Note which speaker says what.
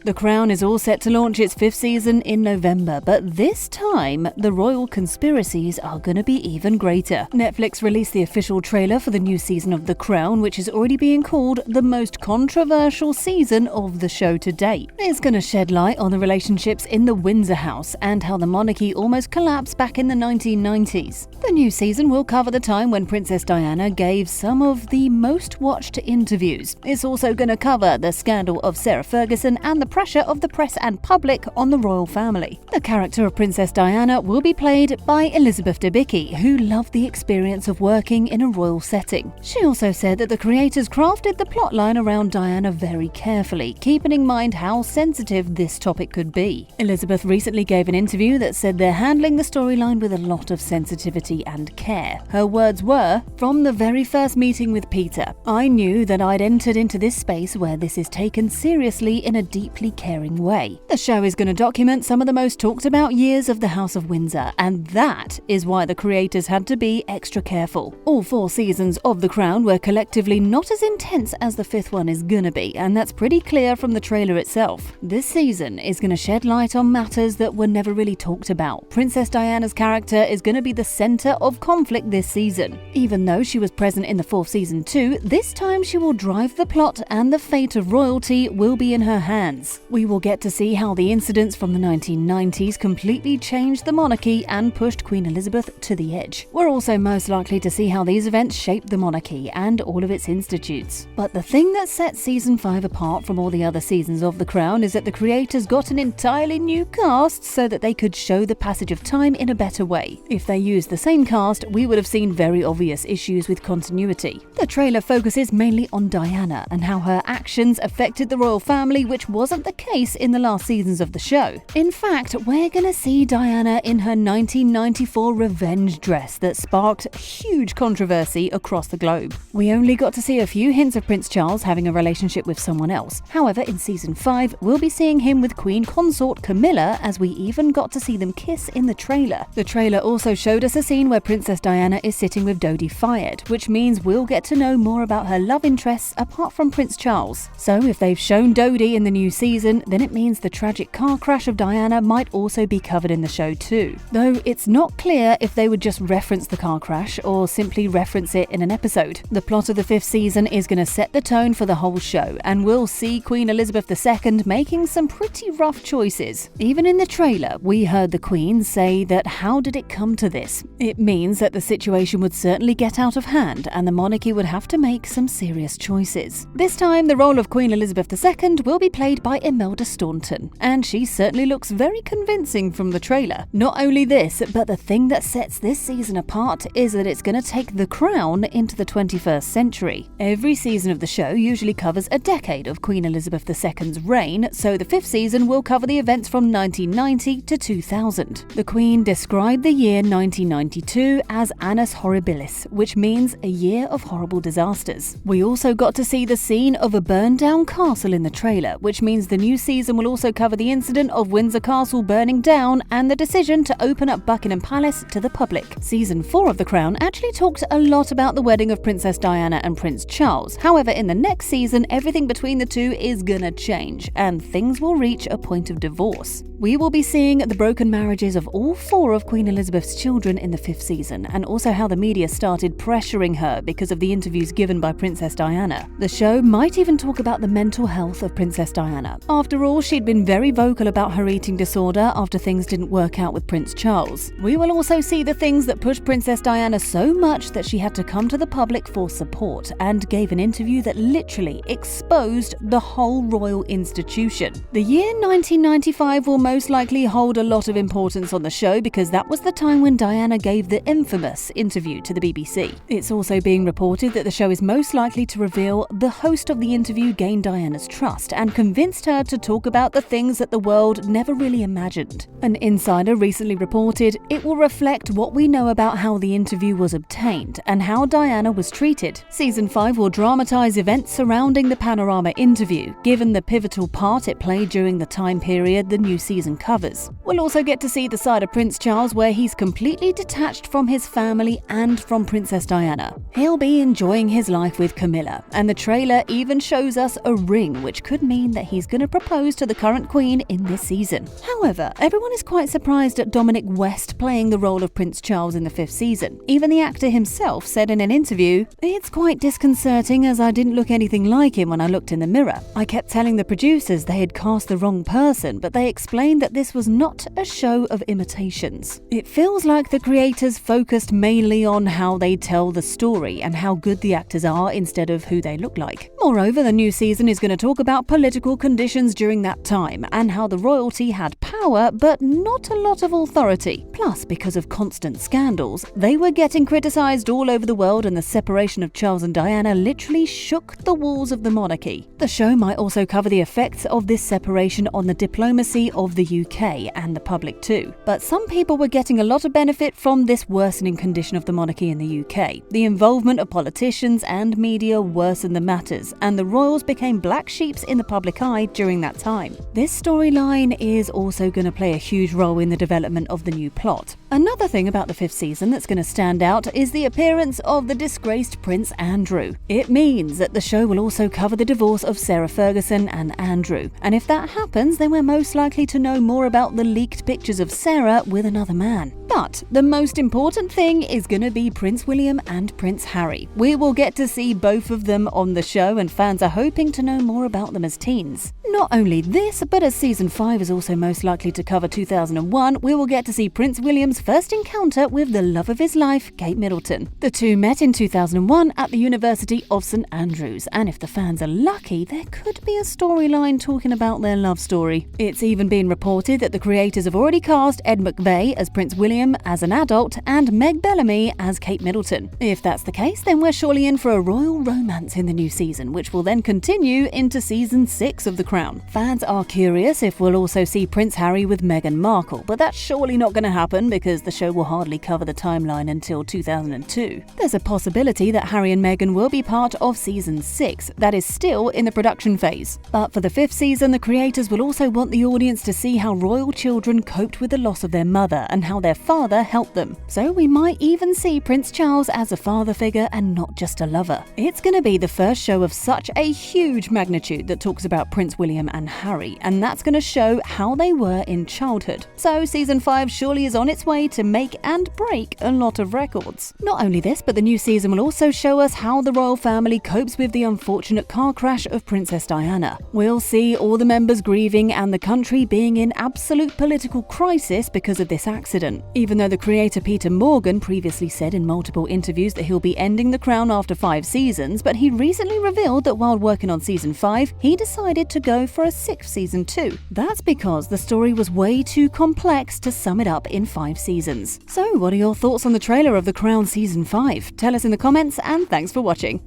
Speaker 1: The Crown is all set to launch its 5th season in November, but this time, the royal conspiracies are gonna be even greater. Netflix released the official trailer for the new season of The Crown, which is already being called the most controversial season of the show to date. It's gonna shed light on the relationships in the Windsor house and how the monarchy almost collapsed back in the 1990s. The new season will cover the time when Princess Diana gave some of the most watched interviews. It's also gonna cover the scandal of Sarah Ferguson and the pressure of the press and public on the royal family. The character of Princess Diana will be played by Elizabeth Debicki, who loved the experience of working in a royal setting. She also said that the creators crafted the plotline around Diana very carefully, keeping in mind how sensitive this topic could be. Elizabeth recently gave an interview that said they're handling the storyline with a lot of sensitivity and care. Her words were, "From the very first meeting with Peter, I knew that I'd entered into this space where this is taken seriously in a deeply caring way." The show is going to document some of the most talked about years of the House of Windsor, and that is why the creators had to be extra careful. All 4 seasons of The Crown were collectively not as intense as the 5th one is gonna be, and that's pretty clear from the trailer itself. This season is going to shed light on matters that were never really talked about. Princess Diana's character is going to be the center of conflict this season. Even though she was present in the 4th season too, this time she will drive the plot and the fate of royalty will be in her hands. We will get to see how the incidents from the 1990s completely changed the monarchy and pushed Queen Elizabeth to the edge. We're also most likely to see how these events shaped the monarchy and all of its institutes. But the thing that sets season 5 apart from all the other seasons of The Crown is that the creators got an entirely new cast so that they could show the passage of time in a better way. If they used the same cast, we would have seen very obvious issues with continuity. The trailer focuses mainly on Diana and how her actions affected the royal family, which wasn't the case in the last seasons of the show. In fact, we're gonna see Diana in her 1994 revenge dress that sparked huge controversy across the globe. We only got to see a few hints of Prince Charles having a relationship with someone else. However, in season 5, we'll be seeing him with Queen Consort Camilla, as we even got to see them kiss in the trailer. The trailer also showed us a scene where Princess Diana is sitting with Dodi Fayed, which means we'll get to know more about her love interests apart from Prince Charles. So if they've shown Dodi in the new season, then it means the tragic car crash of Diana might also be covered in the show too. Though it's not clear if they would just reference the car crash or simply reference it in an episode. The plot of the 5th season is going to set the tone for the whole show, and we'll see Queen Elizabeth II making some pretty rough choices. Even in the trailer, we heard the Queen say that how did it come to this? It means that the situation would certainly get out of hand and the monarchy would have to make some serious choices. This time, the role of Queen Elizabeth II will be played by Imelda Staunton, and she certainly looks very convincing from the trailer. Not only this, but the thing that sets this season apart is that it's going to take The Crown into the 21st century. Every season of the show usually covers a decade of Queen Elizabeth II's reign, so the 5th season will cover the events from 1990 to 2000. The Queen described the year 1992 as Annus Horribilis, which means a year of horrible disasters. We also got to see the scene of a burned-down castle in the trailer, which means the new season will also cover the incident of Windsor Castle burning down and the decision to open up Buckingham Palace to the public. Season 4 of The Crown actually talked a lot about the wedding of Princess Diana and Prince Charles. However, in the next season, everything between the two is gonna change, and things will reach a point of divorce. We will be seeing the broken marriages of all 4 of Queen Elizabeth's children in the 5th season, and also how the media started pressuring her because of the interviews given by Princess Diana. The show might even talk about the mental health of Princess Diana. After all, she'd been very vocal about her eating disorder after things didn't work out with Prince Charles. We will also see the things that pushed Princess Diana so much that she had to come to the public for support, and gave an interview that literally exposed the whole royal institution. The year 1995 will most likely hold a lot of importance on the show because that was the time when Diana gave the infamous interview to the BBC. It's also being reported that the show is most likely to reveal the host of the interview gained Diana's trust and convinced her to talk about the things that the world never really imagined. An insider recently reported it will reflect what we know about how the interview was obtained and how Diana was treated. Season 5 will dramatize events surrounding the Panorama Interview, given the pivotal part it played during the time period the new season covers. We'll also get to see the side of Prince Charles where he's completely detached from his family and from Princess Diana. He'll be enjoying his life with Camilla, and the trailer even shows us a ring, which could mean that he's going going to propose to the current queen in this season. However, everyone is quite surprised at Dominic West playing the role of Prince Charles in the 5th season. Even the actor himself said in an interview, "It's quite disconcerting as I didn't look anything like him when I looked in the mirror. I kept telling the producers they had cast the wrong person, but they explained that this was not a show of imitations." It feels like the creators focused mainly on how they tell the story and how good the actors are instead of who they look like. Moreover, the new season is going to talk about political conditions during that time and how the royalty had power but not a lot of authority. Plus, because of constant scandals, they were getting criticized all over the world, and the separation of Charles and Diana literally shook the walls of the monarchy. The show might also cover the effects of this separation on the diplomacy of the UK and the public too. But some people were getting a lot of benefit from this worsening condition of the monarchy in the UK. The involvement of politicians and media worsened the matters, and the royals became black sheeps in the public eye during that time. This storyline is also going to play a huge role in the development of the new plot. Another thing about the 5th season that's going to stand out is the appearance of the disgraced Prince Andrew. It means that the show will also cover the divorce of Sarah Ferguson and Andrew, and if that happens, then we're most likely to know more about the leaked pictures of Sarah with another man. But the most important thing is going to be Prince William and Prince Harry. We will get to see both of them on the show, and fans are hoping to know more about them as teens. Not only this, but as season 5 is also most likely to cover 2001, we will get to see Prince William's first encounter with the love of his life, Kate Middleton. The two met in 2001 at the University of St Andrews, and if the fans are lucky, there could be a storyline talking about their love story. It's even been reported that the creators have already cast Ed McVeigh as Prince William as an adult and Meg Bellamy as Kate Middleton. If that's the case, then we're surely in for a royal romance in the new season, which will then continue into season 6 of The Crown. Fans are curious if we'll also see Prince Harry with Meghan Markle, but that's surely not going to happen because the show will hardly cover the timeline until 2002. There's a possibility that Harry and Meghan will be part of season 6, that is still in the production phase. But for the 5th season, the creators will also want the audience to see how royal children coped with the loss of their mother and how their father helped them. So we might even see Prince Charles as a father figure and not just a lover. It's going to be the first show of such a huge magnitude that talks about Prince William and Harry, and that's going to show how they were in childhood. So season 5 surely is on its way to make and break a lot of records. Not only this, but the new season will also show us how the royal family copes with the unfortunate car crash of Princess Diana. We'll see all the members grieving and the country being in absolute political crisis because of this accident. Even though the creator Peter Morgan previously said in multiple interviews that he'll be ending The Crown after 5 seasons, but he recently revealed that while working on season 5, he decided to go for a 6th season too. That's because the story was way too complex to sum it up in 5 seasons. So what are your thoughts on the trailer of The Crown season 5? Tell us in the comments, and thanks for watching.